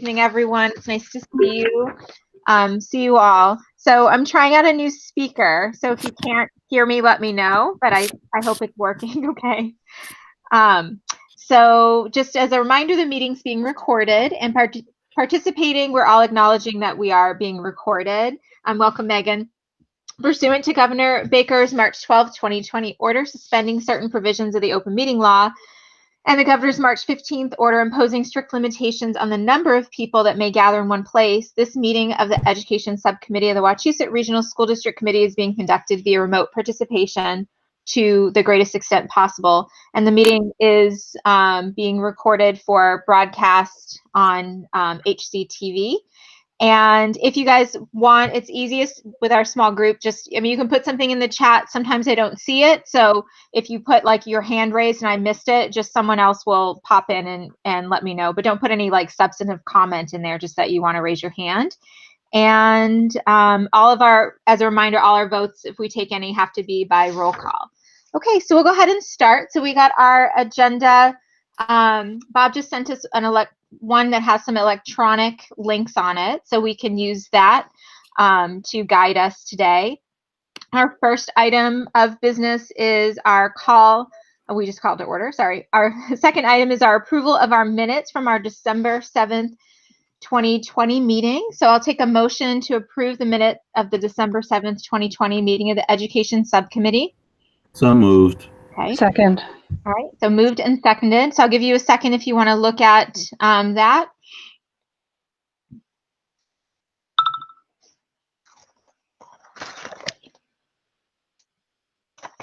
evening, everyone. It's nice to see you all. So I'm trying out a new speaker. So if you can't hear me, let me know, but I hope it's working okay. So just as a reminder, the meeting's being recorded, and participating, we're all acknowledging that we are being recorded. Welcome, Megan. Pursuant to Governor Baker's March 12, 2020 order suspending certain provisions of the open meeting law and the governor's March 15th order imposing strict limitations on the number of people that may gather in one place, this meeting of the Education Subcommittee of the Wachusett Regional School District Committee is being conducted via remote participation to the greatest extent possible. And the meeting is being recorded for broadcast on HCTV. And if you guys want, it's easiest with our small group, you can put something in the chat. Sometimes I don't see it. So if you put like your hand raised and I missed it, just someone else will pop in and let me know. But don't put any like substantive comment in there, just that you want to raise your hand. And as a reminder, all our votes, if we take any, have to be by roll call. Okay, so we'll go ahead and start. So we got our agenda. Bob just sent us one that has some electronic links on it, so we can use that to guide us today. Our first item of business is our call. We just called to order, sorry. Our second item is our approval of our minutes from our December 7th, 2020 meeting. So I'll take a motion to approve the minute of the December 7th, 2020 meeting of the Education Subcommittee. So moved. Okay. Second. All right, so moved and seconded. So I'll give you a second if you want to look at that.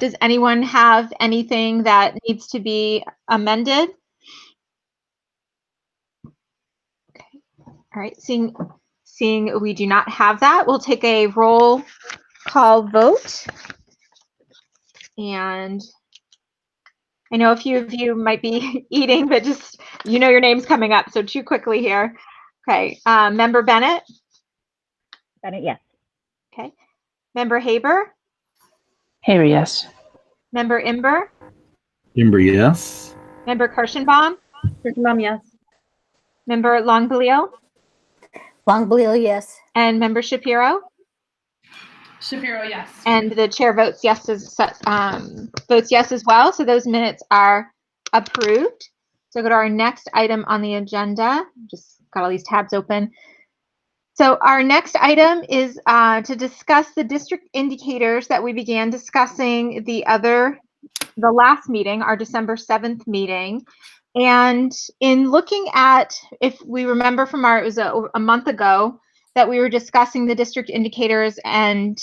Does anyone have anything that needs to be amended? Okay. All right, seeing we do not have that, we'll take a roll call vote. And I know a few of you might be eating, but just, your name's coming up, so too quickly here. Okay, Member Bennett? Bennett, yes. Okay. Member Haber? Haber, yes. Member Imber? Imber, yes. Member Kirschenbaum? Kirschenbaum, yes. Member Longbalio? Longbalio, yes. And Member Shapiro? Shapiro, yes. And the chair votes yes as well. So those minutes are approved. So go to our next item on the agenda. Just got all these tabs open. So our next item is to discuss the district indicators that we began discussing the last meeting, our December 7th meeting. And in looking at, if we remember from it was a month ago that we were discussing the district indicators and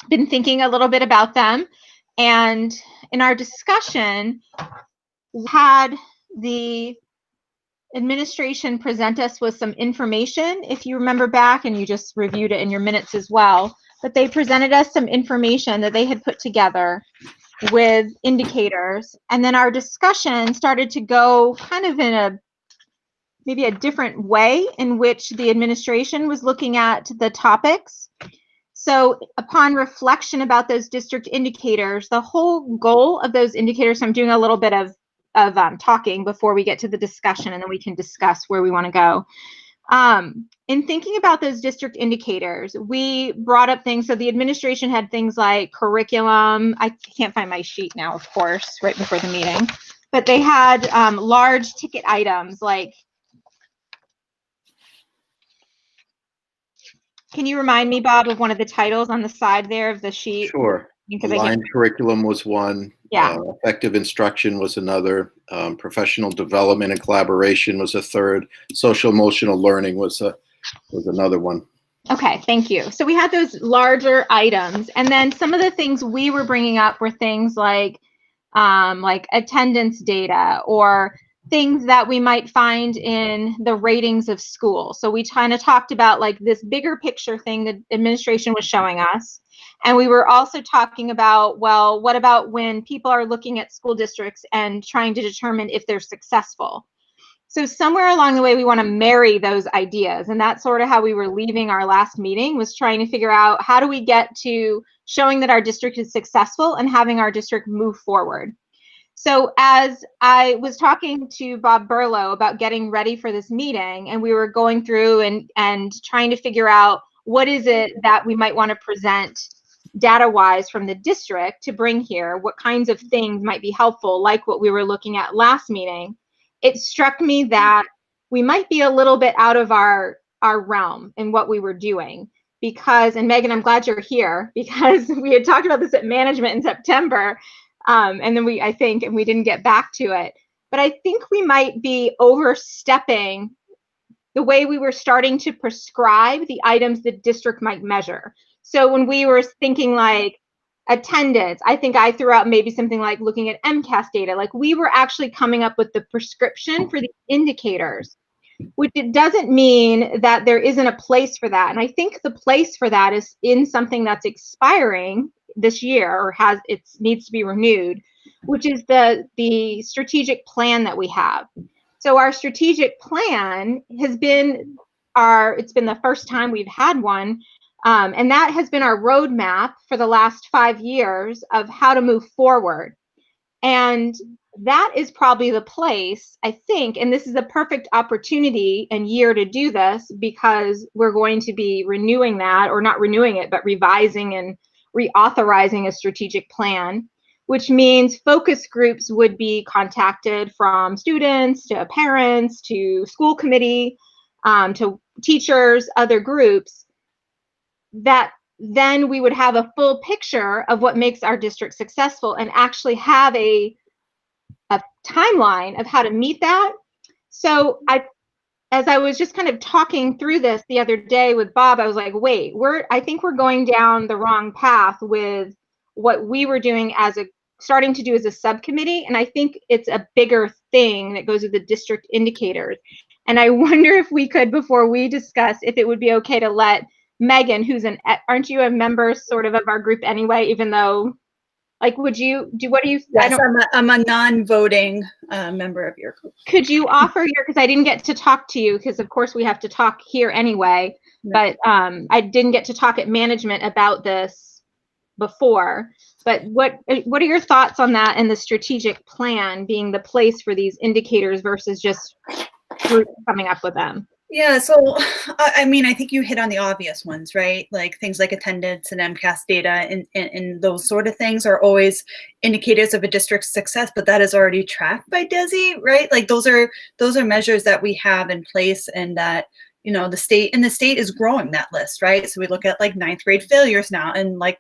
been thinking a little bit about them. And in our discussion, we had the administration present us with some information, if you remember back, and you just reviewed it in your minutes as well. But they presented us some information that they had put together with indicators. And then our discussion started to go kind of in maybe a different way in which the administration was looking at the topics. So upon reflection about those district indicators, the whole goal of those indicators, so I'm doing a little bit of talking before we get to the discussion, and then we can discuss where we want to go. In thinking about those district indicators, we brought up things. So the administration had things like curriculum. I can't find my sheet now, of course, right before the meeting. But they had large ticket items like, can you remind me, Bob, of one of the titles on the side there of the sheet? Sure. Aligned curriculum was one. Yeah. Effective instruction was another. Professional development and collaboration was a third. Social emotional learning was another one. Okay, thank you. So we had those larger items, and then some of the things we were bringing up were things like attendance data or things that we might find in the ratings of school. So we kind of talked about like this bigger picture thing the administration was showing us. And we were also talking about, well, what about when people are looking at school districts and trying to determine if they're successful? So somewhere along the way, we want to marry those ideas. And that's sort of how we were leaving our last meeting, was trying to figure out how do we get to showing that our district is successful and having our district move forward. So as I was talking to Bob Burlow about getting ready for this meeting, and we were going through and trying to figure out what is it that we might want to present data-wise from the district to bring here, what kinds of things might be helpful, like what we were looking at last meeting, it struck me that we might be a little bit out of our realm in what we were doing. Because, and Megan, I'm glad you're here, because we had talked about this at management in September, and then we didn't get back to it. But I think we might be overstepping the way we were starting to prescribe the items the district might measure. So when we were thinking like attendance, I think I threw out maybe something like looking at MCAS data. Like we were actually coming up with the prescription for the indicators, which it doesn't mean that there isn't a place for that. And I think the place for that is in something that's expiring this year or needs to be renewed, which is the strategic plan that we have. So our strategic plan has been it's been the first time we've had one. And that has been our roadmap for the last 5 years of how to move forward. And that is probably the place, I think, and this is a perfect opportunity and year to do this, because we're going to be renewing that, or not renewing it, but revising and reauthorizing a strategic plan, which means focus groups would be contacted from students to parents to school committee to teachers, other groups, that then we would have a full picture of what makes our district successful and actually have a timeline of how to meet that. So as I was just kind of talking through this the other day with Bob, I was like, wait, I think we're going down the wrong path with what we were doing starting to do as a subcommittee. And I think it's a bigger thing that goes with the district indicators. And I wonder if we could, before we discuss, if it would be okay to let Megan, aren't you a member sort of our group anyway, even though, like, what do you? Yes, I'm a non-voting member of your group. Could you offer because I didn't get to talk to you, because of course we have to talk here anyway, but I didn't get to talk at management about this before. But what are your thoughts on that and the strategic plan being the place for these indicators versus just groups coming up with them? Yeah, so I mean, I think you hit on the obvious ones, right? Like things like attendance and MCAS data and those sort of things are always indicators of a district's success, but that is already tracked by DESI, right? Like those are measures that we have in place, and that, you know, the state is growing that list, right? So we look at like 9th grade failures now, and like,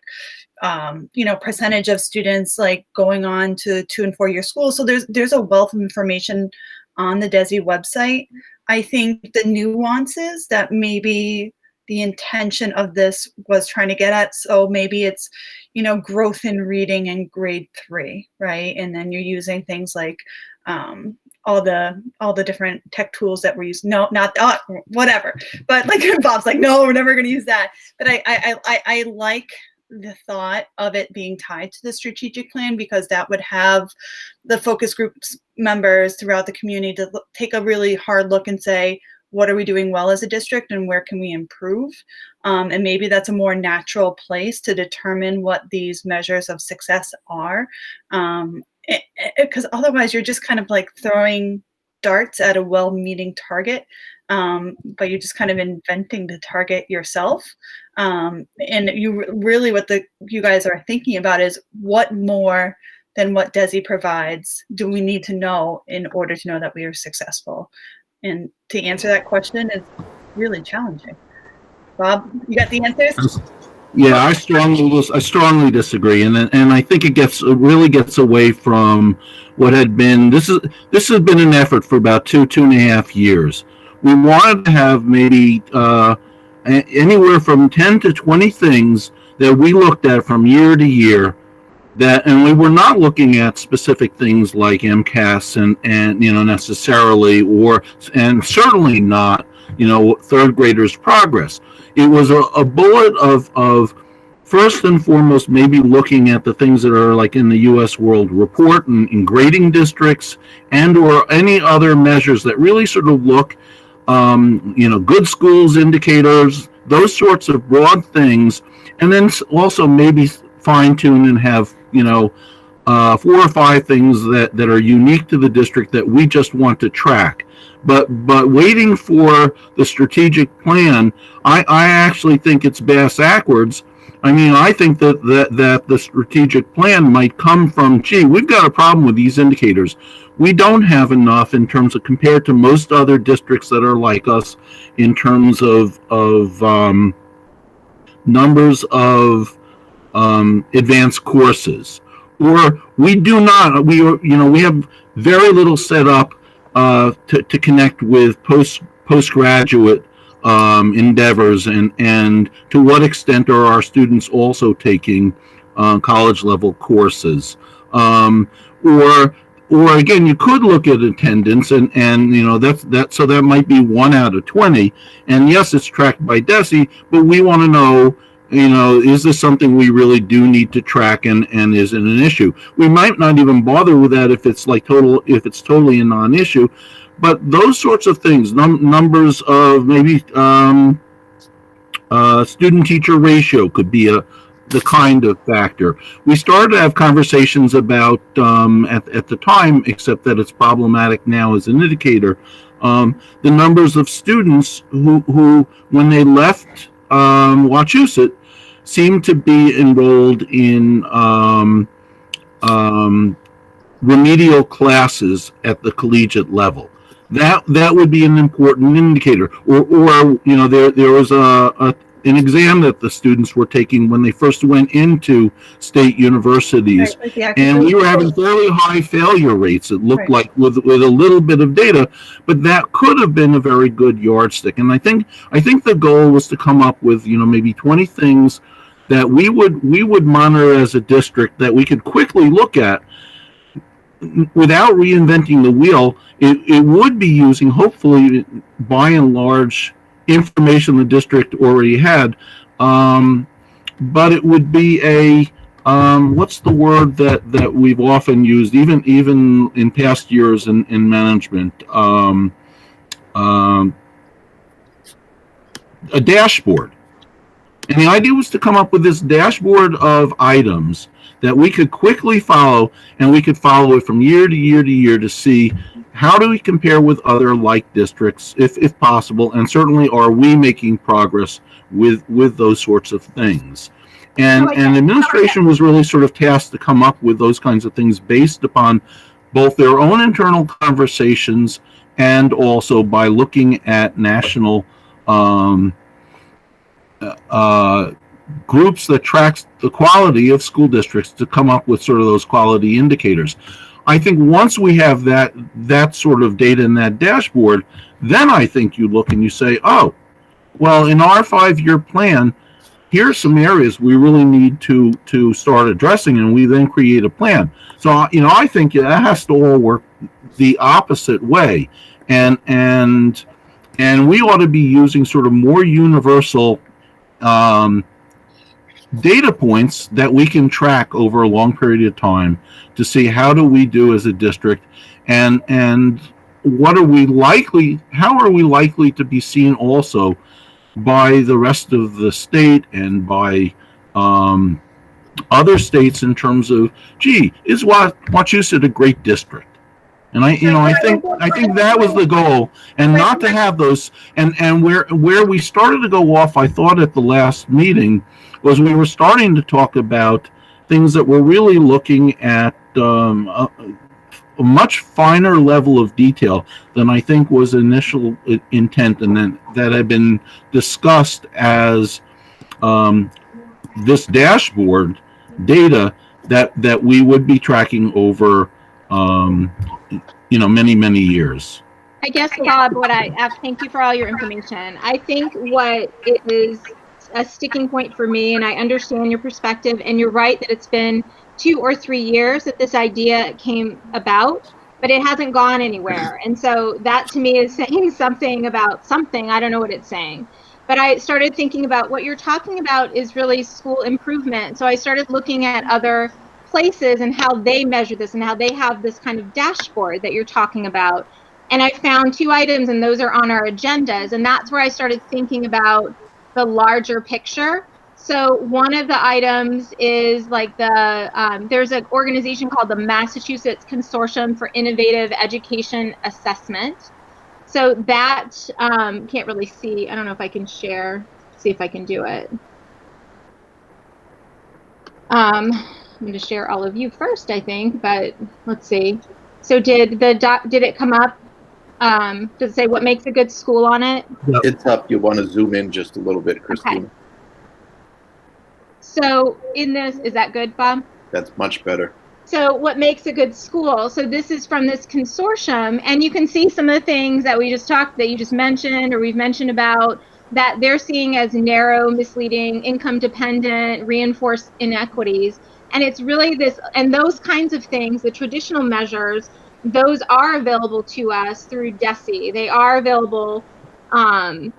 you know, percentage of students like going on to 2- and 4-year schools. So there's a wealth of information on the DESI website. I think the nuances that maybe the intention of this was trying to get at, so maybe it's, you know, growth in reading in grade 3, right? And then you're using things like all the different tech tools that we're using. No, not whatever. But like Bob's like, no, we're never going to use that. But I like the thought of it being tied to the strategic plan, because that would have the focus groups members throughout the community to take a really hard look and say, what are we doing well as a district and where can we improve? And maybe that's a more natural place to determine what these measures of success are. Because otherwise you're just kind of like throwing darts at a well-meaning target, but you're just kind of inventing the target yourself. And you really, what you guys are thinking about is what more than what DESI provides do we need to know in order to know that we are successful? And to answer that question is really challenging. Bob, you got the answers? Yeah, I strongly disagree, and I think it really gets away from what had been. This has been an effort for about 2.5 years. We wanted to have maybe anywhere from 10 to 20 things that we looked at from year to year. And we were not looking at specific things like MCAS and you know, necessarily, and certainly not, you know, third graders' progress. It was a bullet of first and foremost maybe looking at the things that are like in the U.S. World Report and in grading districts, and or any other measures that really sort of look, you know, good schools indicators, those sorts of broad things, and then also maybe fine tune and have, you know, 4 or 5 things that are unique to the district that we just want to track. But waiting for the strategic plan, I actually think it's backwards. I mean, I think that the strategic plan might come from, gee, we've got a problem with these indicators. We don't have enough in terms of, compared to most other districts that are like us, in terms of numbers of advanced courses. Or we do not, we have very little set up to connect with postgraduate endeavors, and to what extent are our students also taking college level courses, or again, you could look at attendance, and so that might be 1 out of 20, and yes, it's tracked by DESE, but we want to know, is this something we really do need to track, and is it an issue? We might not even bother with that if it's totally a non-issue, but those sorts of things, numbers of maybe student-teacher ratio could be the kind of factor. We started to have conversations about, at the time, except that it's problematic now as an indicator, the numbers of students who when they left Wachusett, seemed to be enrolled in remedial classes at the collegiate level. That would be an important indicator. Or there was an exam that the students were taking when they first went into state universities, Right, and we were having fairly high failure rates. It looked like with a little bit of data, but that could have been a very good yardstick. And I think the goal was to come up with maybe 20 things that we would monitor as a district that we could quickly look at without reinventing the wheel. It would be using, hopefully, by and large, information the district already had, but it would be a what's the word that we've often used, even in past years in management, a dashboard. And the idea was to come up with this dashboard of items that we could quickly follow, and we could follow it from year to year to year to see how do we compare with other like districts, if possible, and certainly are we making progress with those sorts of things. And administration was really sort of tasked to come up with those kinds of things based upon both their own internal conversations and also by looking at national groups that tracks the quality of school districts to come up with sort of those quality indicators. I think once we have that sort of data in that dashboard, then I think you look and you say, oh, well, in our 5-year plan, here's some areas we really need to start addressing, and we then create a plan. So I think that has to all work the opposite way, and we ought to be using sort of more universal data points that we can track over a long period of time to see how do we do as a district, and how are we likely to be seen also by the rest of the state and by other states in terms of, gee, is Wachusett a great district? And I think that was the goal, and not to have those, and where we started to go off, I thought at the last meeting, was we were starting to talk about things that were really looking at a much finer level of detail than I think was initial intent, and then that had been discussed as this dashboard data that we would be tracking over many years. I guess, Bob, thank you for all your information. I think what is a sticking point for me, and I understand your perspective, and you're right that it's been 2 or 3 years that this idea came about, but it hasn't gone anywhere. And so that to me is saying something about something. I don't know what it's saying. But I started thinking about what you're talking about is really school improvement. So I started looking at other places and how they measure this and how they have this kind of dashboard that you're talking about. And I found 2 items, and those are on our agendas. And that's where I started thinking about the larger picture. So one of the items is like there's an organization called the Massachusetts Consortium for Innovative Education Assessment. So that can't really see. I don't know if I can share. See if I can do it. I'm going to share all of you first, I think, but let's see. So did it come up? Does it say what makes a good school on it? It's up. You want to zoom in just a little bit, Christine. Okay. So in this, is that good, Bob? That's much better. So what makes a good school? So this is from this consortium, and you can see some of the things that you just mentioned, or we've mentioned about, that they're seeing as narrow, misleading, income dependent, reinforced inequities. And it's really this, and those kinds of things, the traditional measures, those are available to us through DESE. They are available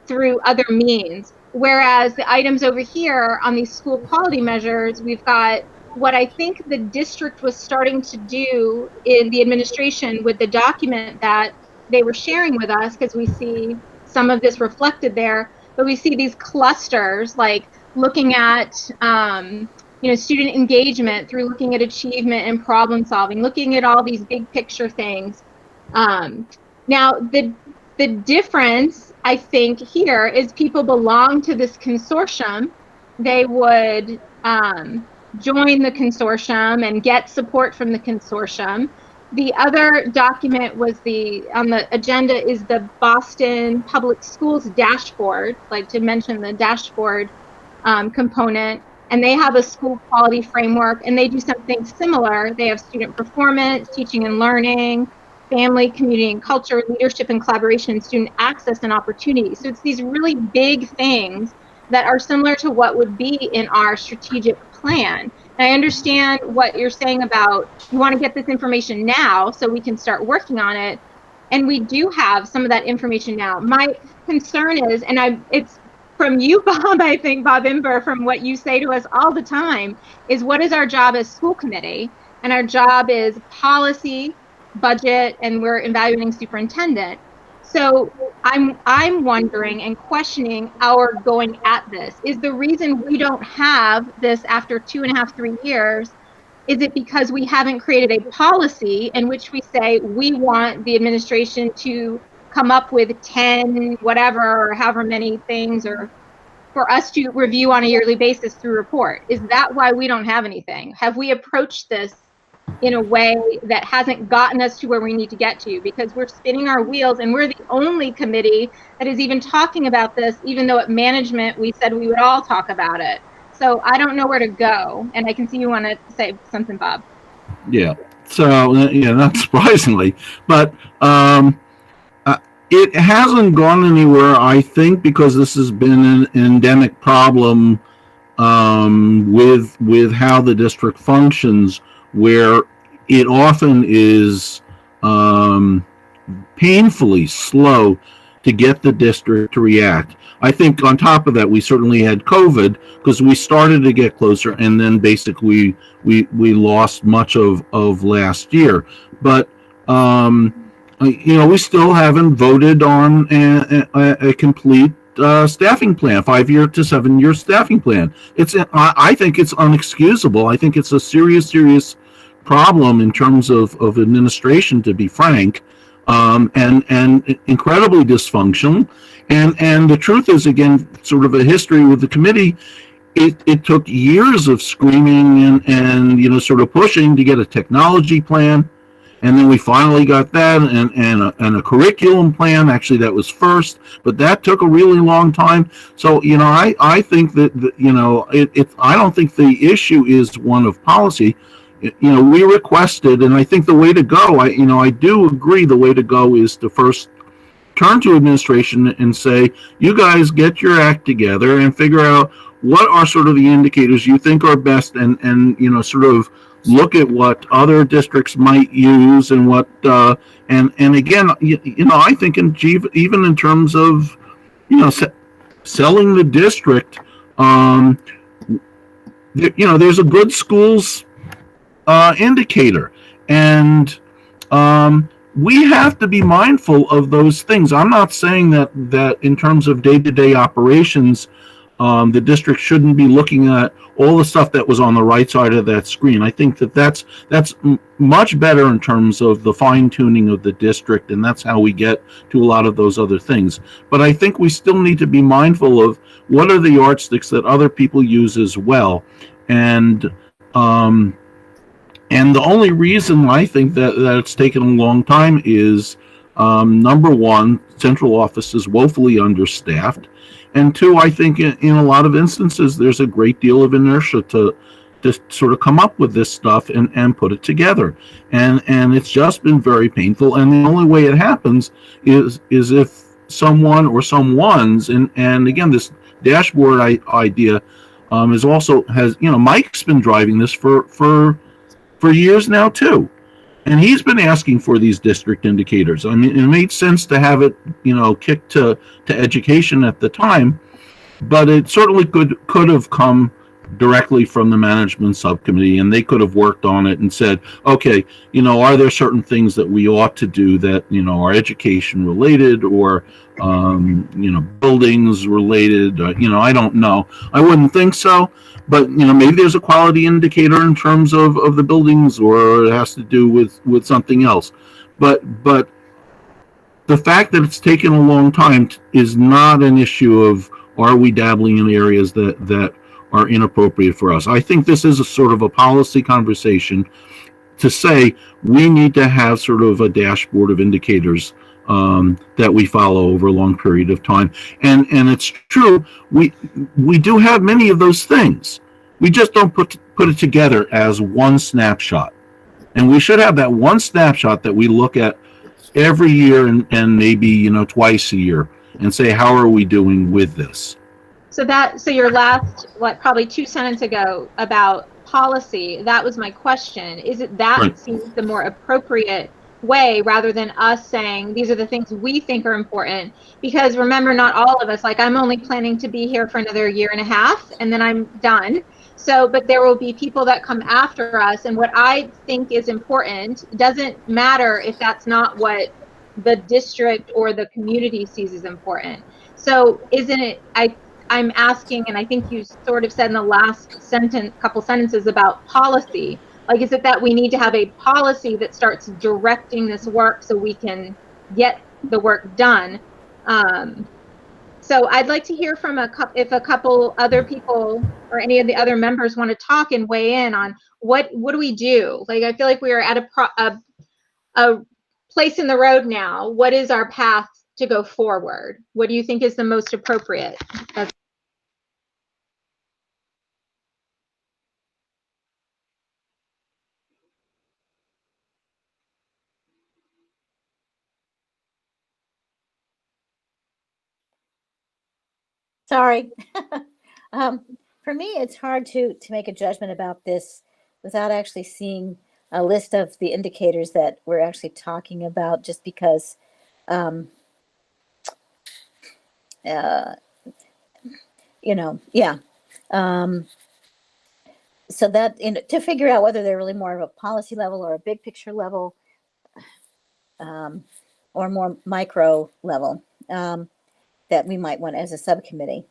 through other means. Whereas the items over here on these school quality measures, we've got what I think the district was starting to do in the administration with the document that they were sharing with us, because we see some of this reflected there, but we see these clusters, like looking at student engagement through looking at achievement and problem solving, looking at all these big picture things. Now the difference, I think, here is people belong to this consortium. They would join the consortium and get support from the consortium. The other document was on the agenda is the Boston Public Schools dashboard, like to mention the dashboard component, and they have a school quality framework, and they do something similar. They have student performance, teaching and learning, family, community and culture, leadership and collaboration, student access and opportunity. So it's these really big things that are similar to what would be in our strategic plan. And I understand what you're saying about you want to get this information now so we can start working on it. And we do have some of that information now. My concern is, and it's from you, Bob, I think, Bob Imber, from what you say to us all the time, is what is our job as school committee? And our job is policy, budget, and we're evaluating superintendent. So I'm wondering and questioning our going at this. Is the reason we don't have this after 2.5, 3 years, is it because we haven't created a policy in which we say we want the administration to come up with 10 whatever or however many things, or for us to review on a yearly basis through report? Is that why we don't have anything? Have we approached this in a way that hasn't gotten us to where we need to get to? Because we're spinning our wheels, and we're the only committee that is even talking about this, even though at management we said we would all talk about it. So I don't know where to go, and I can see you want to say something, Bob. Yeah. So, not surprisingly, but it hasn't gone anywhere, I think, because this has been an endemic problem with how the district functions, where it often is painfully slow to get the district to react. I think on top of that, we certainly had COVID, because we started to get closer, and then basically we lost much of last year. But we still haven't voted on a complete staffing plan, 5-year to 7-year staffing plan. I think it's unexcusable. I think it's a serious problem in terms of administration, to be frank, and incredibly dysfunctional. And the truth is, again, sort of a history with the committee. It took years of screaming and sort of pushing to get a technology plan. And then we finally got that, and a curriculum plan. Actually, that was first, but that took a really long time. So, I think that, I don't think the issue is one of policy. We requested, and I think the way to go, I do agree the way to go is to first turn to administration and say, you guys get your act together and figure out what are sort of the indicators you think are best, and sort of look at what other districts might use, and what and again, I think even in terms of selling the district, there's a good schools indicator, and we have to be mindful of those things. I'm not saying that in terms of day-to-day operations, the district shouldn't be looking at all the stuff that was on the right side of that screen. I think that's much better in terms of the fine tuning of the district, and that's how we get to a lot of those other things. But I think we still need to be mindful of what are the yardsticks that other people use as well, and the only reason I think that it's taken a long time is number one, central office is woefully understaffed. And two, I think in a lot of instances, there's a great deal of inertia to sort of come up with this stuff and put it together. And it's just been very painful. And the only way it happens is if someone or someone's, and again, this dashboard idea is also has, Mike's been driving this for years now too. And he's been asking for these district indicators. I mean, it made sense to have it, kicked to education at the time, but it certainly could have come directly from the management subcommittee, and they could have worked on it and said, okay, are there certain things that we ought to do that, are education related or, buildings related? I don't know. I wouldn't think so. But maybe there's a quality indicator in terms of the buildings, or it has to do with something else. But the fact that it's taken a long time is not an issue of are we dabbling in areas that are inappropriate for us. I think this is a sort of a policy conversation to say we need to have sort of a dashboard of indicators that we follow over a long period of time. And it's true, we do have many of those things. We just don't put it together as one snapshot. And we should have that one snapshot that we look at every year and maybe, twice a year and say, how are we doing with this? So your last, probably 2 sentences ago about policy, that was my question. Is it that Right. seems the more appropriate way rather than us saying these are the things we think are important? Because remember, not all of us, I'm only planning to be here for another 1.5 years and then I'm done. So, but there will be people that come after us, and what I think is important doesn't matter if that's not what the district or the community sees as important. So isn't it, I'm asking, and I think you sort of said in the last couple sentences about policy, is it that we need to have a policy that starts directing this work so we can get the work done? So I'd like to hear from if a couple other people or any of the other members want to talk and weigh in on what do we do? I feel like we are at a place in the road now. What is our path to go forward? What do you think is the most appropriate? Sorry. For me, it's hard to make a judgment about this without actually seeing a list of the indicators that we're actually talking about, just because yeah. So that to figure out whether they're really more of a policy level or a big picture level, or more micro level, that we might want as a subcommittee.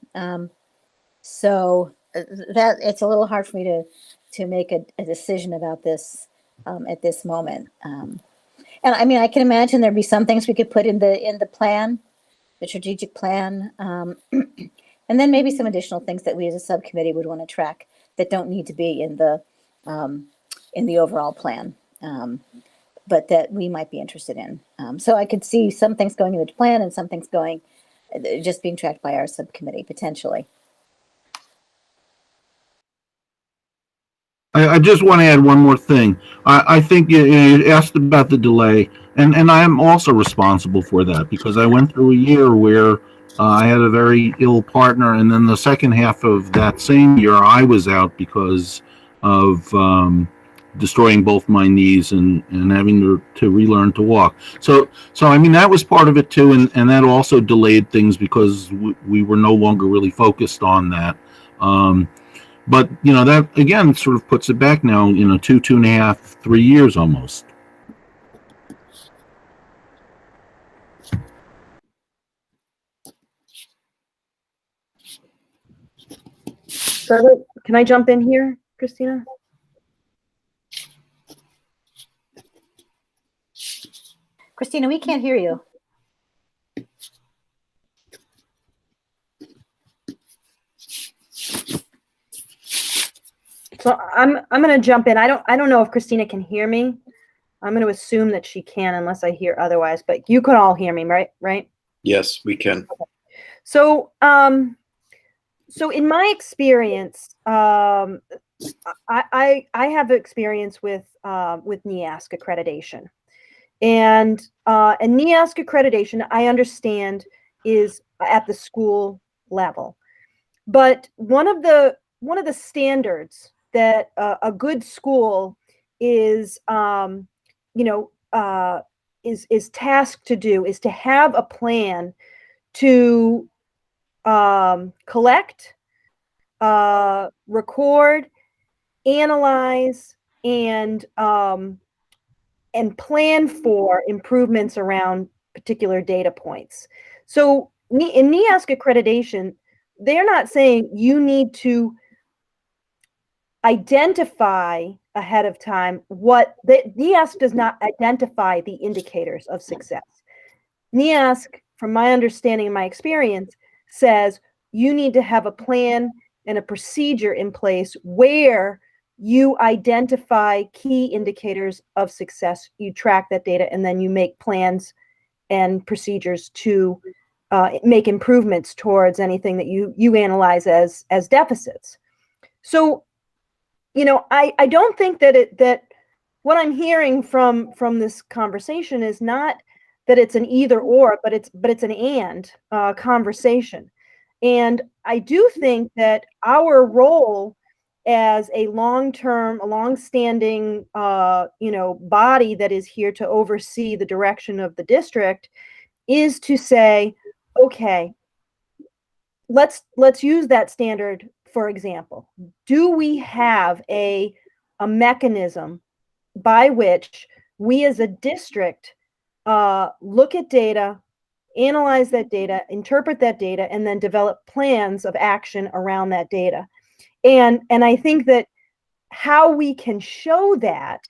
So that it's a little hard for me to make a decision about this at this moment. And I mean, I can imagine there'd be some things we could put in the plan, the strategic plan, and then maybe some additional things that we as a subcommittee would want to track that don't need to be in the overall plan, but that we might be interested in. So I could see some things going in the plan and some things going just being tracked by our subcommittee potentially. I just want to add one more thing. I think you asked about the delay, and I am also responsible for that because I went through a year where I had a very ill partner, and then the second half of that same year I was out because of destroying both my knees and having to relearn to walk. So I mean that was part of it too, and that also delayed things because we were no longer really focused on that. But that again sort of puts it back now, 2.5, 3 years almost. Charlotte, can I jump in here, Christina? Christina, we can't hear you. So I'm going to jump in. I don't know if Christina can hear me. I'm going to assume that she can unless I hear otherwise, but you could all hear me, right? Yes, we can. So, so in my experience, I have experience with NEASC accreditation, and NEASC accreditation, I understand, is at the school level, but one of the standards that a good school is is tasked to do is to have a plan to collect, record, analyze, and plan for improvements around particular data points. So in NEASC accreditation, they're not saying you need to identify ahead of time what NEASC does not identify the indicators of success. NEASC, from my understanding and my experience, says you need to have a plan and a procedure in place where you identify key indicators of success, you track that data, and then you make plans and procedures to make improvements towards anything that you analyze as deficits. So, I don't think that what I'm hearing from this conversation is not that it's an either or, but it's an and conversation. And I do think that our role as a long-standing body that is here to oversee the direction of the district is to say, okay, let's use that standard. For example, do we have a mechanism by which we as a district look at data, analyze that data, interpret that data, and then develop plans of action around that data? And I think that how we can show that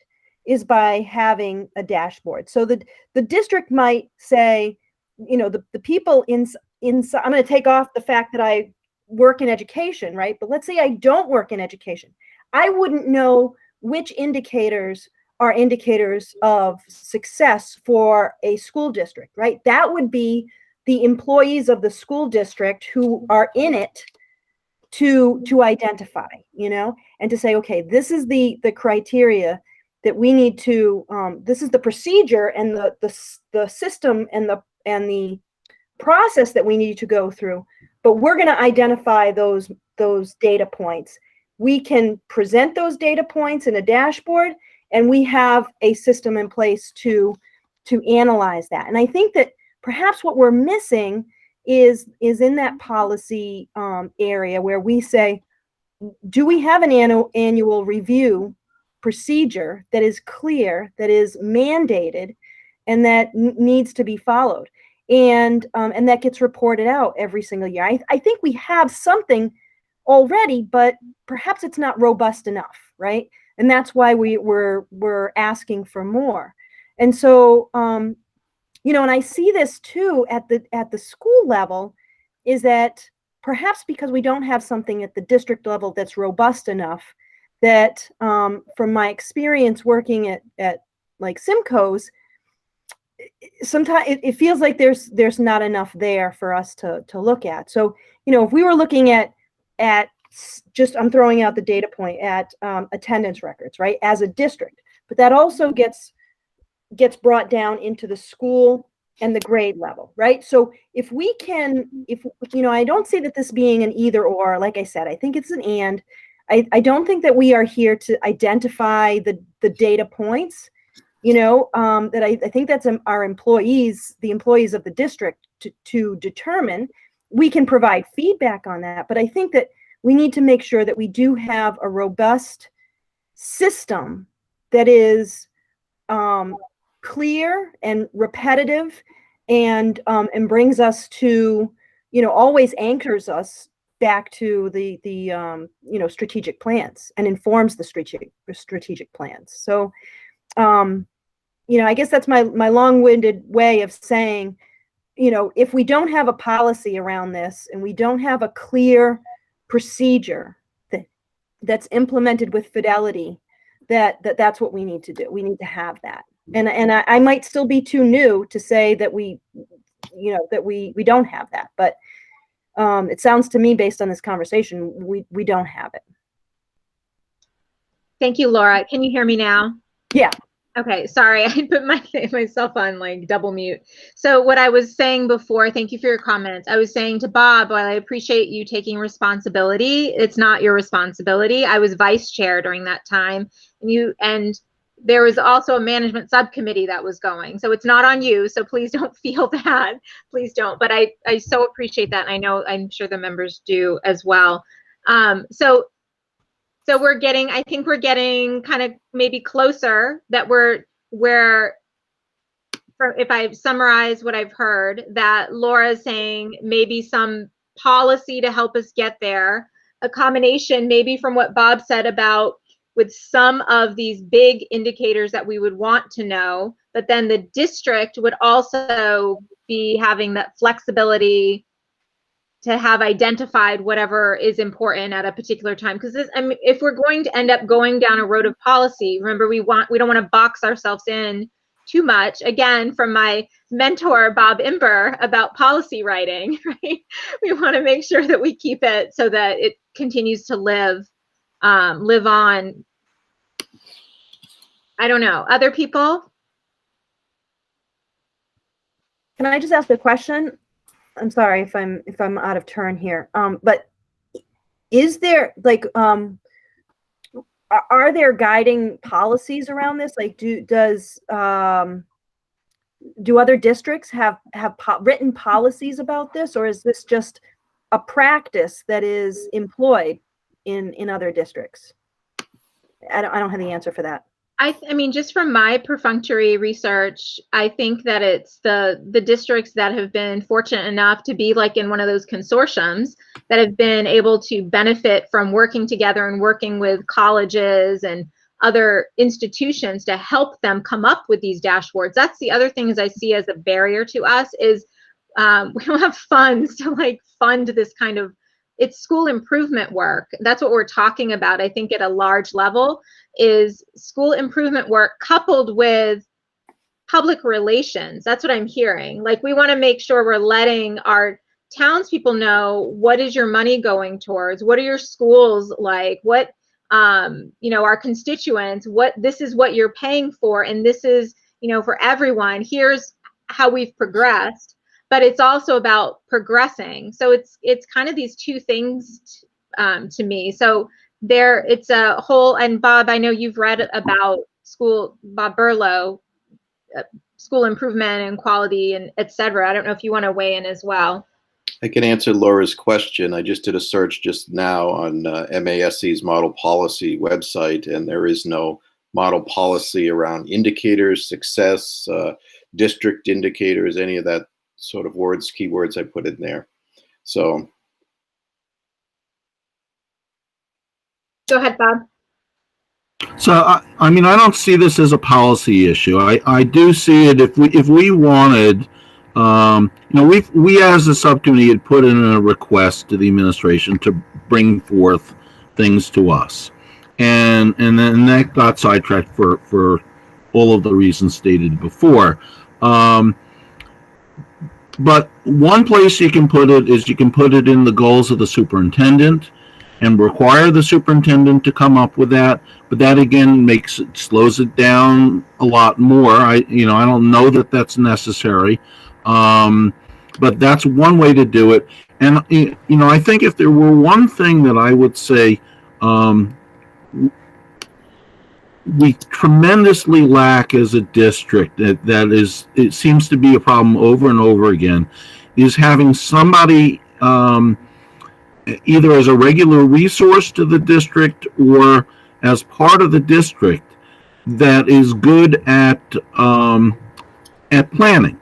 is by having a dashboard. So the district might say, the people inside, I'm going to take off the fact that I work in education, right? But let's say I don't work in education. I wouldn't know which indicators are indicators of success for a school district, right? That would be the employees of the school district who are in it to identify, and to say, okay, this is the criteria that we need to, this is the procedure and the system and the process that we need to go through, but we're going to identify those data points. We can present those data points in a dashboard, and we have a system in place to analyze that. And I think that perhaps what we're missing is in that policy area where we say, do we have an annual review procedure that is clear, that is mandated, and that needs to be followed? And that gets reported out every single year. I think we have something already, but perhaps it's not robust enough, right? And that's why we're asking for more. And so, and I see this too at the school level, is that perhaps because we don't have something at the district level that's robust enough, that from my experience working at like Simcoes, sometimes it feels like there's not enough there for us to look at. So, if we were looking at just, I'm throwing out the data point at attendance records, right, as a district, but that also gets brought down into the school and the grade level, right? So if we can, I don't see that this being an either or, like I said, I think it's an and. I don't think that we are here to identify the data points, that I think that's our employees, the employees of the district to determine. We can provide feedback on that, but I think that we need to make sure that we do have a robust system that is clear and repetitive and brings us to, always anchors us back to the strategic plans and informs the strategic plans. So, I guess that's my long-winded way of saying, if we don't have a policy around this and we don't have a clear procedure that's implemented with fidelity, that's what we need to do. We need to have that. And I might still be too new to say that we don't have that, but it sounds to me, based on this conversation, we don't have it. Thank you, Laura. Can you hear me now? Yeah. Okay, sorry, I put myself on like double mute. So what I was saying before, thank you for your comments. I was saying to Bob, while I appreciate you taking responsibility, it's not your responsibility. I was vice chair during that time, and there was also a management subcommittee that was going. So it's not on you. So please don't feel bad. Please don't. But I so appreciate that. And I'm sure the members do as well. So I think we're getting kind of maybe closer that if I summarize what I've heard, that Laura's saying maybe some policy to help us get there, a combination maybe from what Bob said about with some of these big indicators that we would want to know, but then the district would also be having that flexibility to have identified whatever is important at a particular time. Because if we're going to end up going down a road of policy, remember we don't want to box ourselves in too much. Again, from my mentor Bob Imber about policy writing, right? We want to make sure that we keep it so that it continues to live on. I don't know. Other people? Can I just ask a question? I'm sorry if I'm out of turn here. But is there are there guiding policies around this? Like, do other districts have written policies about this, or is this just a practice that is employed in other districts? I don't have the answer for that. I mean, just from my perfunctory research, I think that it's the districts that have been fortunate enough to be like in one of those consortiums that have been able to benefit from working together and working with colleges and other institutions to help them come up with these dashboards. That's the other thing is I see as a barrier to us is we don't have funds to like fund this kind of, it's school improvement work. That's what we're talking about, I think, at a large level, is school improvement work coupled with public relations. That's what I'm hearing. Like, we want to make sure we're letting our townspeople know, what is your money going towards? What are your schools like? What, our constituents, this is what you're paying for. And this is, for everyone, here's how we've progressed. But it's also about progressing. So it's kind of these two things to me. So it's a whole, and Bob, I know you've read about Bob Berlow, school improvement and quality and et cetera. I don't know if you want to weigh in as well. I can answer Laura's question. I just did a search just now on MASC's model policy website, and there is no model policy around indicators, success, district indicators, any of that sort of keywords I put in there. So. Go ahead, Bob. So, I mean, I don't see this as a policy issue. I do see it if we wanted, we as a subcommittee had put in a request to the administration to bring forth things to us. And then that got sidetracked for all of the reasons stated before. But one place you can put it is you can put it in the goals of the superintendent and require the superintendent to come up with that. But that again slows it down a lot more. I don't know that that's necessary. But that's one way to do it. And, I think if there were one thing that I would say, we tremendously lack as a district, it seems to be a problem over and over again, is having somebody either as a regular resource to the district or as part of the district that is good at planning.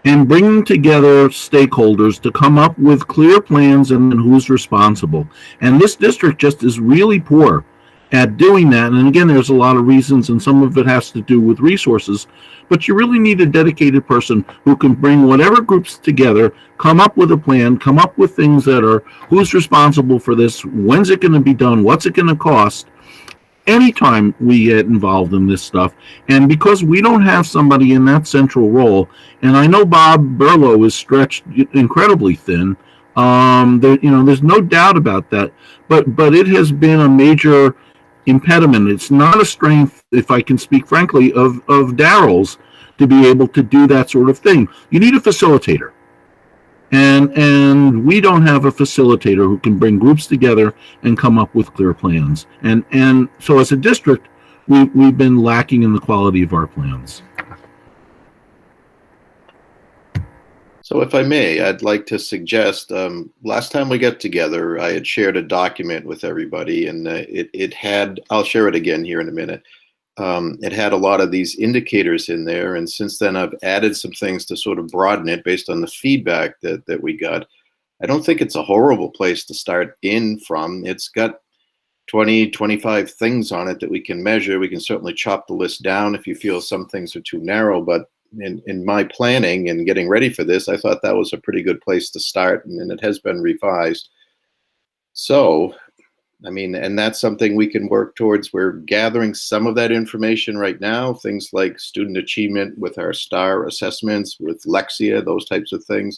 and bringing together stakeholders to come up with clear plans and who's responsible. And this district just is really poor at doing that. And again, there's a lot of reasons, and some of it has to do with resources, but you really need a dedicated person who can bring whatever groups together, come up with a plan, come up with things that are who's responsible for this, when's it going to be done, what's it going to cost. Anytime we get involved in this stuff, and because we don't have somebody in that central role, and I know Bob Berlow is stretched incredibly thin, there's no doubt about that, but it has been a major impediment. It's not a strength, if I can speak frankly, of Daryl's to be able to do that sort of thing. You need a facilitator. And we don't have a facilitator who can bring groups together and come up with clear plans. And so as a district, we've been lacking in the quality of our plans. So if I may, I'd like to suggest, last time we got together, I had shared a document with everybody, and it had, I'll share it again here in a minute. It had a lot of these indicators in there, and since then I've added some things to sort of broaden it based on the feedback that we got. I don't think it's a horrible place to start in from. It's got 20, 25 things on it that we can measure. We can certainly chop the list down if you feel some things are too narrow, but in my planning and getting ready for this, I thought that was a pretty good place to start, and it has been revised. So, I mean, and that's something we can work towards. We're gathering some of that information right now, things like student achievement with our STAR assessments, with Lexia, those types of things.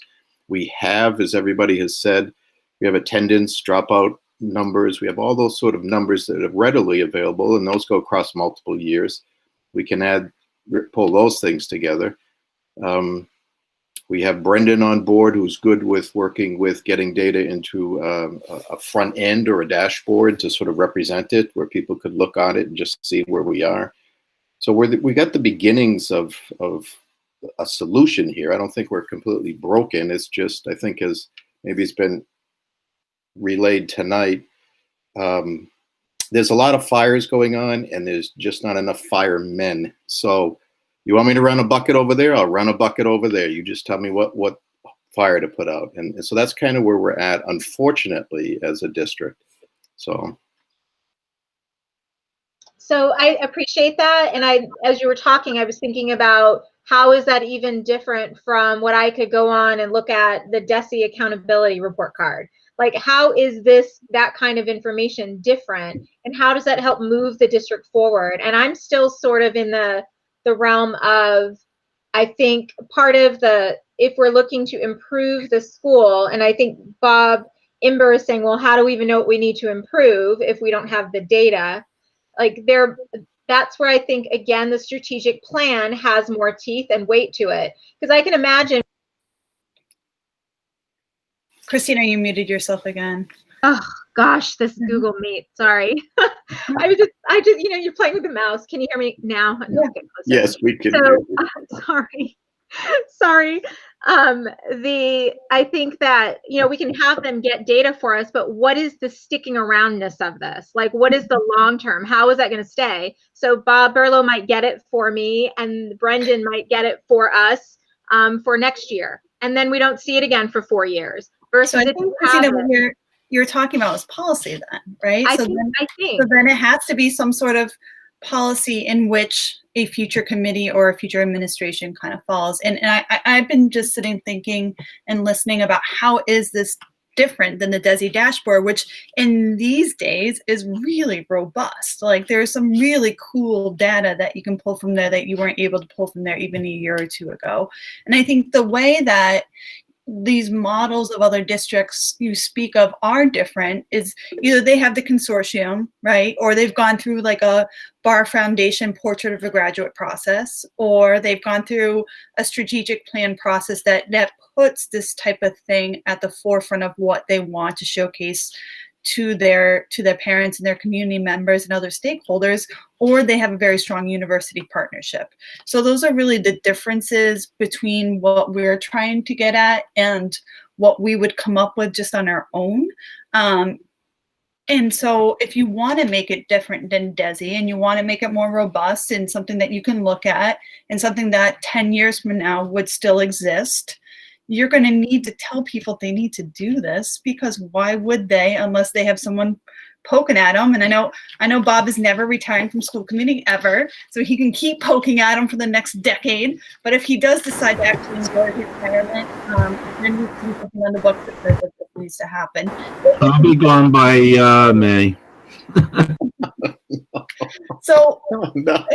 We have, as everybody has said, we have attendance, dropout numbers. We have all those sort of numbers that are readily available, and those go across multiple years. We can pull those things together. We have Brendan on board, who's good with working with getting data into a front end or a dashboard to sort of represent it, where people could look on it and just see where we are. So we got the beginnings of a solution here. I don't think we're completely broken. It's just, I think, as maybe it's been relayed tonight, there's a lot of fires going on, and there's just not enough firemen. So you want me to run a bucket over there? I'll run a bucket over there. You just tell me what fire to put out. And so that's kind of where we're at, unfortunately, as a district. So I appreciate that. And as you were talking, I was thinking about how is that even different from what I could go on and look at the DESE accountability report card? Like, how is that kind of information different? And how does that help move the district forward? And I'm still sort of in the realm of, I think part of if we're looking to improve the school, and I think Bob Imber is saying, well, how do we even know what we need to improve if we don't have the data? Like that's where I think, again, the strategic plan has more teeth and weight to it. Because I can imagine. Christina, you muted yourself again. Oh gosh, this Google Meet. Sorry. I just, you're playing with the mouse. Can you hear me now? Yeah. Yes, we can. So, sorry. I think that, we can have them get data for us, but what is the sticking aroundness of this? Like, what is the long term? How is that going to stay? So Bob Berlow might get it for me, and Brendan might get it for us for next year. And then we don't see it again for 4 years. Versus so I think, Christina, what you're talking about was policy then, right? I think. So then it has to be some sort of policy in which a future committee or a future administration kind of falls. And I've been just sitting thinking and listening about how is this different than the DESE dashboard, which in these days is really robust. Like, there's some really cool data that you can pull from there that you weren't able to pull from there even a year or two ago. And I think the way that these models of other districts you speak of are different is either they have the consortium, right? Or they've gone through like a Bar Foundation portrait of a graduate process, or they've gone through a strategic plan process that puts this type of thing at the forefront of what they want to showcase to their parents and their community members and other stakeholders, or they have a very strong university partnership. So those are really the differences between what we're trying to get at and what we would come up with just on our own. And so if you want to make it different than DESI and you want to make it more robust and something that you can look at and something that 10 years from now would still exist, you're going to need to tell people they need to do this, because why would they unless they have someone poking at them? And I know Bob is never retiring from school committee ever, so he can keep poking at them for the next decade. But if he does decide to actually enjoy retirement, then he's going to be something on the books that says that this needs to happen. I'll be gone by May. So No.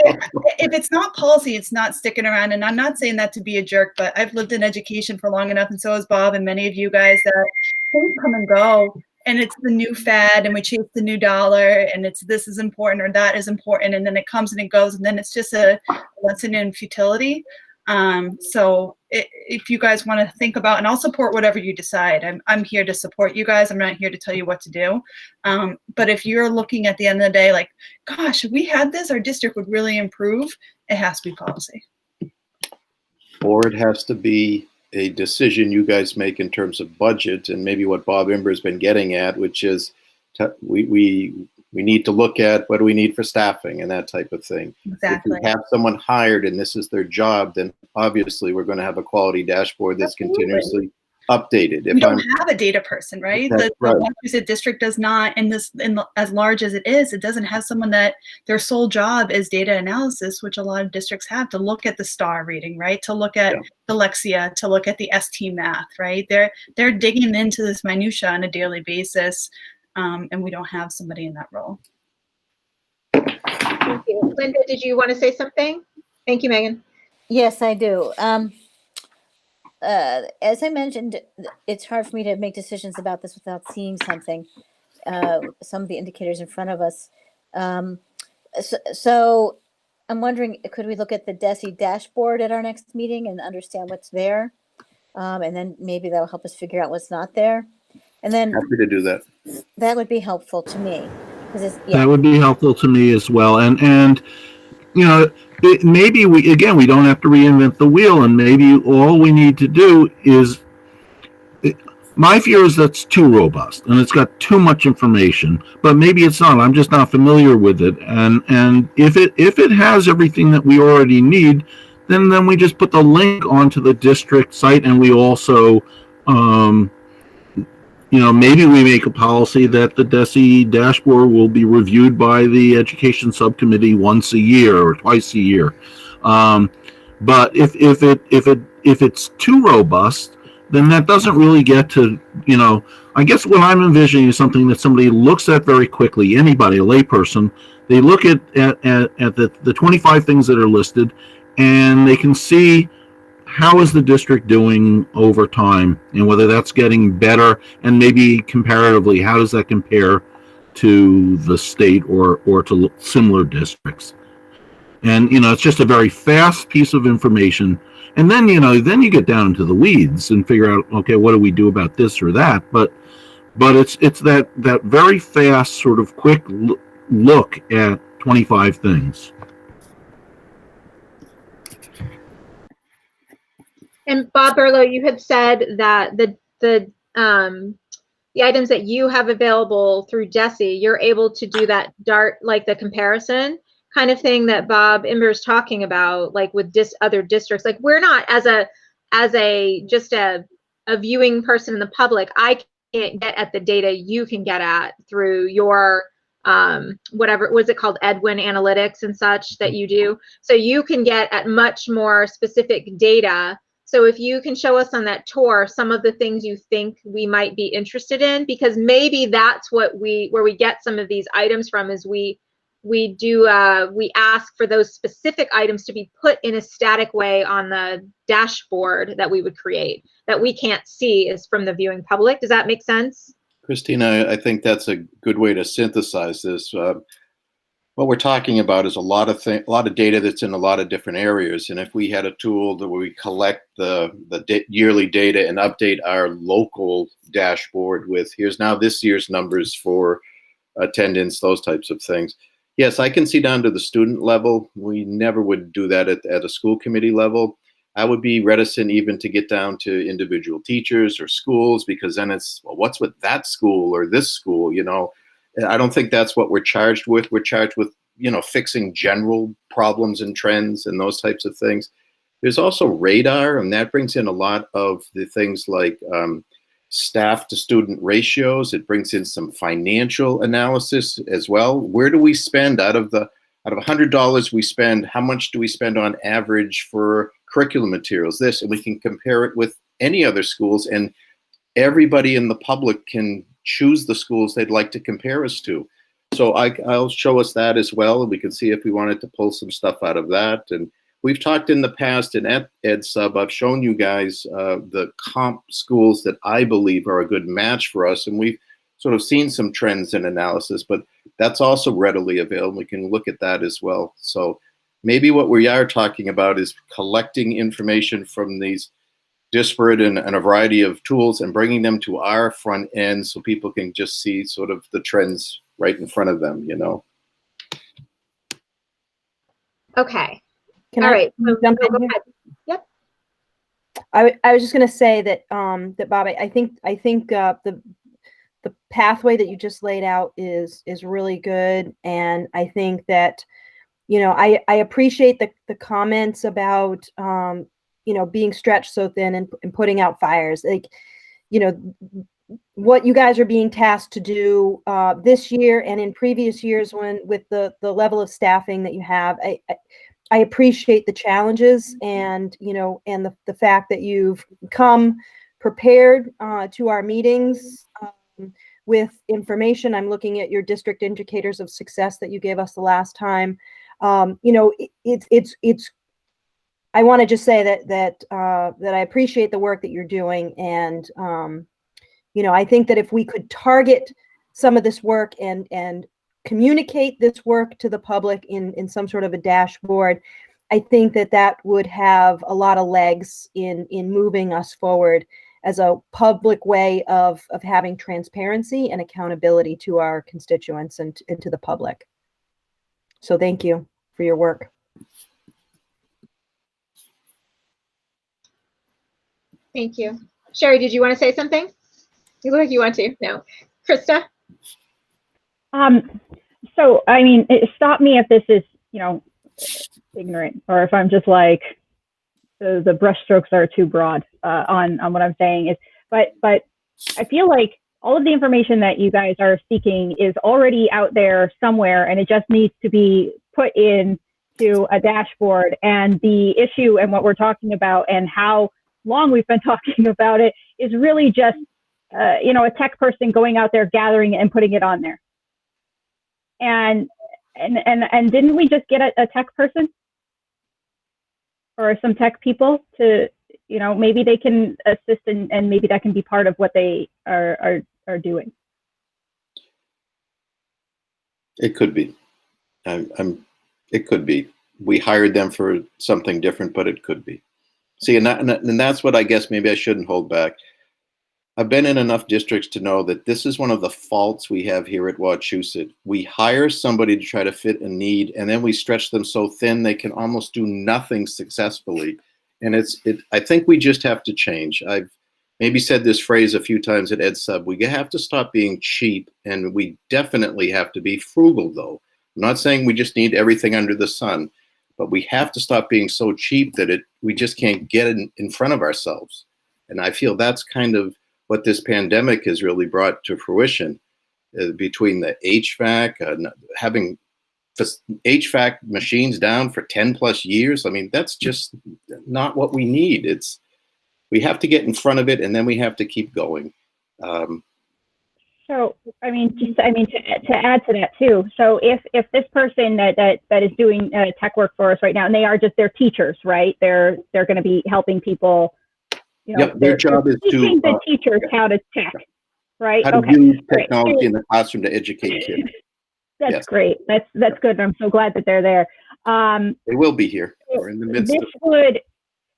if it's not policy, it's not sticking around. And I'm not saying that to be a jerk, but I've lived in education for long enough, and so has Bob and many of you guys, that things come and go. And it's the new fad, and we chase the new dollar, and it's this is important or that is important, and then it comes and it goes, and then it's just a lesson in futility. So if you guys want to think about, and I'll support whatever you decide. I'm here to support you guys. I'm not here to tell you what to do. But if you're looking at the end of the day, like, gosh, if we had this, our district would really improve, it has to be policy. Or it has to be a decision you guys make in terms of budget, and maybe what Bob Imber has been getting at, which is we need to look at what do we need for staffing and that type of thing. Exactly. If we have someone hired and this is their job, then obviously we're going to have a quality dashboard that's continuously updated. We don't have a data person, right? The Massachusetts district does not, as large as it is, it doesn't have someone that their sole job is data analysis, which a lot of districts have, to look at the star rating, right? To look at the Lexia, to look at the ST math, right? They're digging into this minutia on a daily basis, and we don't have somebody in that role. Thank you. Linda, did you want to say something? Thank you, Megan. Yes, I do. As I mentioned, it's hard for me to make decisions about this without seeing something, some of the indicators in front of us. So I'm wondering, could we look at the DESI dashboard at our next meeting and understand what's there? And then maybe that'll help us figure out what's not there. And then Happy to do that. That would be helpful to me. That would be helpful to me as well. And you know, maybe we don't have to reinvent the wheel, and maybe all we need to do is, my fear is that's too robust and it's got too much information, but maybe it's not. I'm just not familiar with it. And if it has everything that we already need, then we just put the link onto the district site, and we also, maybe we make a policy that the DESI dashboard will be reviewed by the education subcommittee once a year or twice a year. But if it's too robust, then that doesn't really get to, I guess what I'm envisioning is something that somebody looks at very quickly. Anybody, a layperson, they look at the 25 things that are listed, and they can see how is the district doing over time, and whether that's getting better, and maybe comparatively, how does that compare to the state or to similar districts? And it's just a very fast piece of information. And then then you get down into the weeds and figure out, okay, what do we do about this or that? But it's that very fast sort of quick look at 25 things. And Bob Berlow, you had said that the items that you have available through DESI, you're able to do that like the comparison kind of thing that Bob Imber is talking about, like with other districts. Like, we're not, as a viewing person in the public, I can't get at the data you can get at through your whatever was it called, Edwin Analytics and such that you do. So you can get at much more specific data. So if you can show us on that tour some of the things you think we might be interested in, because maybe that's where we get some of these items from, is we ask for those specific items to be put in a static way on the dashboard that we would create, that we can't see is from the viewing public. Does that make sense? Christina, I think that's a good way to synthesize this. What we're talking about is a lot of data that's in a lot of different areas. And if we had a tool where we collect the yearly data and update our local dashboard with, here's now this year's numbers for attendance, those types of things. Yes, I can see down to the student level. We never would do that at a school committee level. I would be reticent even to get down to individual teachers or schools, because then it's, well, what's with that school or this school, I don't think that's what we're charged with. We're charged with, fixing general problems and trends and those types of things. There's also radar, and that brings in a lot of the things like staff to student ratios. It brings in some financial analysis as well. Where do we spend out of $100 we spend, how much do we spend on average for curriculum materials, this, and we can compare it with any other schools, and everybody in the public can choose the schools they'd like to compare us to. So I'll show us that as well, and we can see if we wanted to pull some stuff out of that. And we've talked in the past in EdSub, I've shown you guys the comp schools that I believe are a good match for us, and we've sort of seen some trends and analysis, but that's also readily available. We can look at that as well. So maybe what we are talking about is collecting information from these disparate and a variety of tools and bringing them to our front end so people can just see sort of the trends right in front of them, Okay. Can All I right. So, jump go in here? ahead. Yep. I was just going to say that that Bob, I think the pathway that you just laid out is really good, and I think that I appreciate the comments about being stretched so thin and putting out fires. Like what you guys are being tasked to do this year and in previous years when with the level of staffing that you have, I appreciate the challenges and and the fact that you've come prepared to our meetings with information. I'm looking at your district indicators of success that you gave us the last time. It's I want to just say that I appreciate the work that you're doing, and I think that if we could target some of this work and communicate this work to the public in some sort of a dashboard, I think that would have a lot of legs in moving us forward as a public way of having transparency and accountability to our constituents and to the public. So thank you for your work. Thank you. Sherry, did you want to say something? You look like you want to. No. Krista? So, I mean, stop me if this is, ignorant, or if I'm just like, the brushstrokes are too broad on what I'm saying. But I feel like all of the information that you guys are seeking is already out there somewhere, and it just needs to be put into a dashboard. And the issue and what we're talking about and how long we've been talking about it is really just, a tech person going out there, gathering it and putting it on there. And didn't we just get a tech person or some tech people to, maybe they can assist and maybe that can be part of what they are doing. It could be. It could be. We hired them for something different, but it could be. See, and that's what I guess maybe I shouldn't hold back. I've been in enough districts to know that this is one of the faults we have here at Wachusett. We hire somebody to try to fit a need, and then we stretch them so thin they can almost do nothing successfully. And I think we just have to change. I've maybe said this phrase a few times at EdSub. We have to stop being cheap, and we definitely have to be frugal, though. I'm not saying we just need everything under the sun, but we have to stop being so cheap that we just can't get in front of ourselves. And I feel that's kind of what this pandemic has really brought to fruition, between the HVAC, having HVAC machines down for 10 plus years. I mean, that's just not what we need. We have to get in front of it, and then we have to keep going. So, I mean, to add to that too. So if this person that is doing tech work for us right now, and they're teachers, right? They're going to be helping people. Yep, their job is to teaching the teachers how to tech, right? How to use technology in the classroom to educate kids. That's great. That's good. I'm so glad that they're there. They will be here. We're in the midst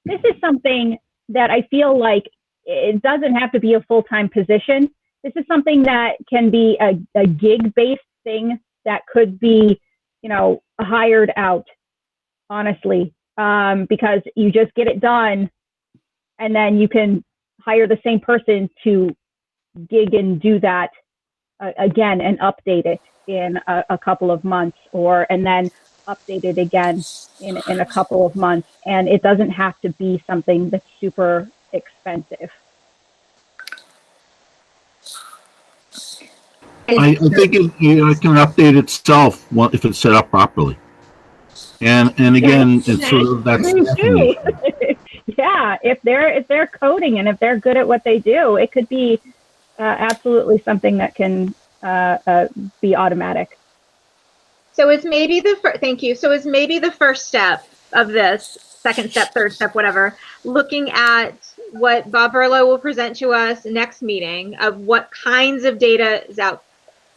this is something that I feel like it doesn't have to be a full-time position. This is something that can be a gig-based thing that could be, hired out, honestly, because you just get it done, and then you can hire the same person to gig and do that again and update it in a couple of months, and then update it again in a couple of months. And it doesn't have to be something that's super expensive. I think it can update itself if it's set up properly. And again, it's sort of that's yeah, if they're coding and if they're good at what they do, it could be absolutely something that can be automatic. So it's maybe thank you. So it's maybe the first step of this, second step, third step, whatever, looking at what Bob Berlow will present to us next meeting of what kinds of data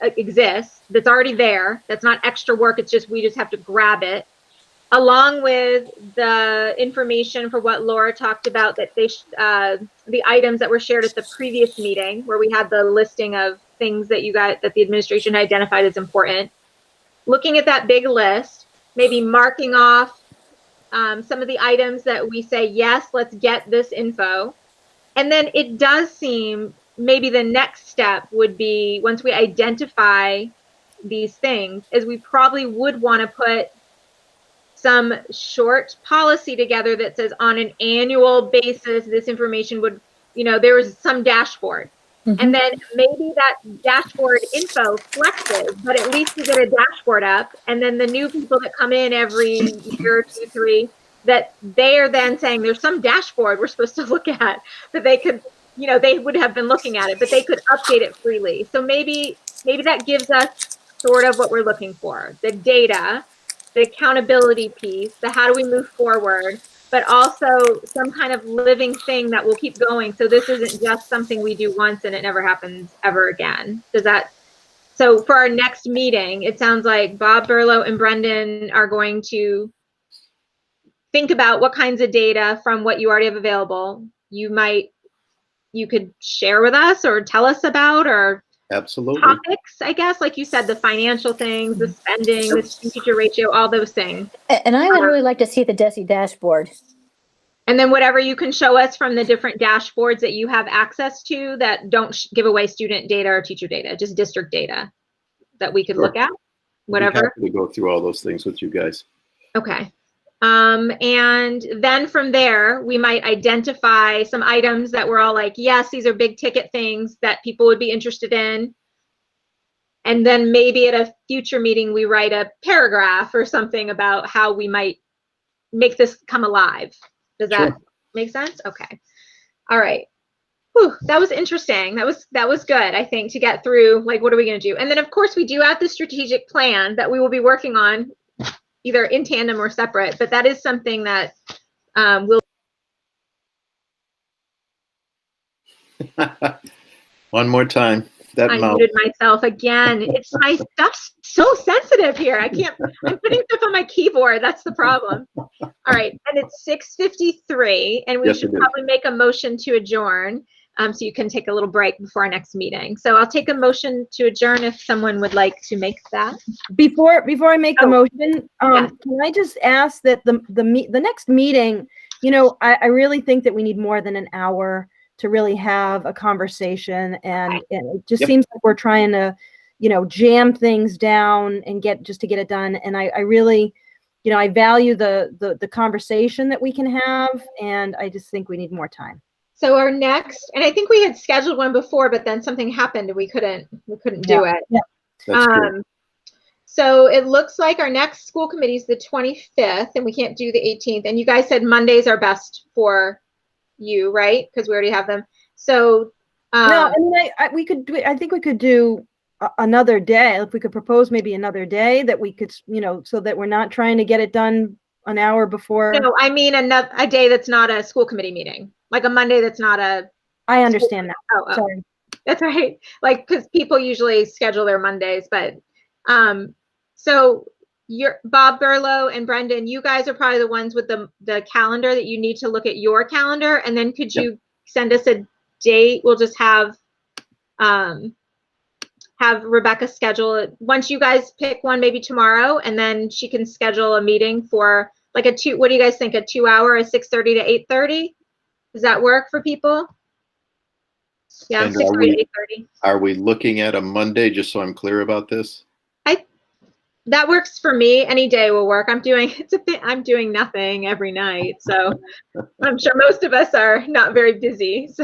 exists that's already there, that's not extra work, it's just we just have to grab it, along with the information for what Laura talked about, that the items that were shared at the previous meeting where we had the listing of things that that the administration identified as important. Looking at that big list, maybe marking off some of the items that we say, yes, let's get this info. And then it does seem maybe the next step would be, once we identify these things, is we probably would want to put some short policy together that says on an annual basis, this information would, there was some dashboard. And then maybe that dashboard info flexes, but at least we get a dashboard up. And then the new people that come in every year, 2, 3, that they are then saying there's some dashboard we're supposed to look at, that they could, they would have been looking at it, but they could update it freely. So maybe that gives us sort of what we're looking for: the data, the accountability piece, the how do we move forward, but also some kind of living thing that will keep going. So this isn't just something we do once and it never happens ever again. So for our next meeting, it sounds like Bob Berlow and Brendan are going to think about what kinds of data from what you already have available you could share with us or tell us about, or Absolutely. topics, I guess, like you said, the financial things, the spending, the student-teacher ratio, all those things. And I would really like to see the DESE dashboard. And then whatever you can show us from the different dashboards that you have access to that don't give away student data or teacher data, just district data that we could look at, whatever. We go through all those things with you guys. Okay. And then from there, we might identify some items that we're all like, yes, these are big ticket things that people would be interested in. And then maybe at a future meeting, we write a paragraph or something about how we might make this come alive. Does that make sense? Okay. All right. Whew, that was interesting. That was good, I think, to get through, like, what are we going to do? And then, of course, we do have the strategic plan that we will be working on, either in tandem or separate, but that is something that will. One more time. I muted myself again. It's my stuff's so sensitive here. I'm putting stuff on my keyboard. That's the problem. All right, and it's 6:53, and we should probably make a motion to adjourn, so you can take a little break before our next meeting. So I'll take a motion to adjourn if someone would like to make that. Before I make the motion, can I just ask that the next meeting, I really think that we need more than an hour to really have a conversation, and it just seems like we're trying to, jam things down and get it done. And I really, I value the conversation that we can have, and I just think we need more time. So our next, and I think we had scheduled one before, but then something happened and we couldn't do it. Yeah. That's good. So it looks like our next school committee is the 25th, and we can't do the 18th. And you guys said Mondays are best for you, right? Because we already have them. So no, I mean, I think we could do another day. If we could propose maybe another day that we could, so that we're not trying to get it done an hour before. No, I mean a day that's not a school committee meeting, like a Monday that's not a. I understand that. Oh, sorry. That's right. Like, because people usually schedule their Mondays, but so Bob Berlow and Brendan, you guys are probably the ones with the calendar that you need to look at your calendar, and then could you send us a date? We'll just have Rebecca schedule it. Once you guys pick one, maybe tomorrow, and then she can schedule a meeting for like what do you guys think? A 2 hour, a 6:30 to 8:30? Does that work for people? Yeah, And 6:30 to 8:30. are we looking at a Monday, just so I'm clear about this? That works for me. Any day will work. I'm doing nothing every night, so I'm sure most of us are not very busy. So,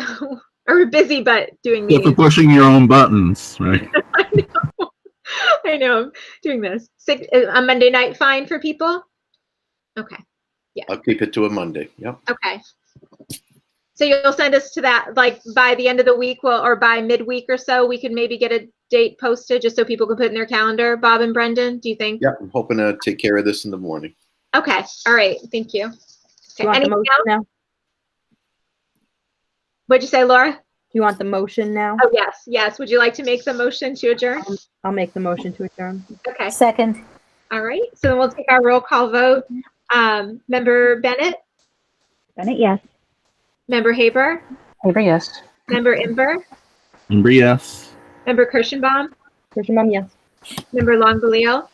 or we're busy but doing So for meetings. pushing your own buttons, right? I know. I'm doing this. On Monday night, fine for people? Okay. I'll keep it to a Monday. Yep. Okay. So you'll send us to that, like, by the end of the week, or by midweek or so, we can maybe get a date posted just so people can put in their calendar, Bob and Brendan, do you think? Yep. I'm hoping to take care of this in the morning. Okay. All right. Thank you. Do Okay. you want the Anything motion else? now? Do What'd you say, Laura? you want the motion now? Oh, yes. Yes. Would you like to make the motion to adjourn? I'll make the motion to adjourn. Okay. Second, All right. So then we'll take our roll call vote. Member Bennett, Bennett, yes. Member Haber, Haber, yes. Member Imber, Remember, yes. Member Kirschenbaum, Kirschenbaum, yes. Member Longbelial,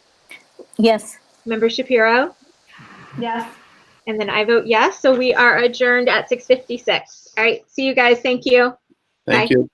yes. Member Shapiro, Yes. and then I vote yes. So we are adjourned at 6:56. All right. See you guys. Thank you. Thank Bye. you.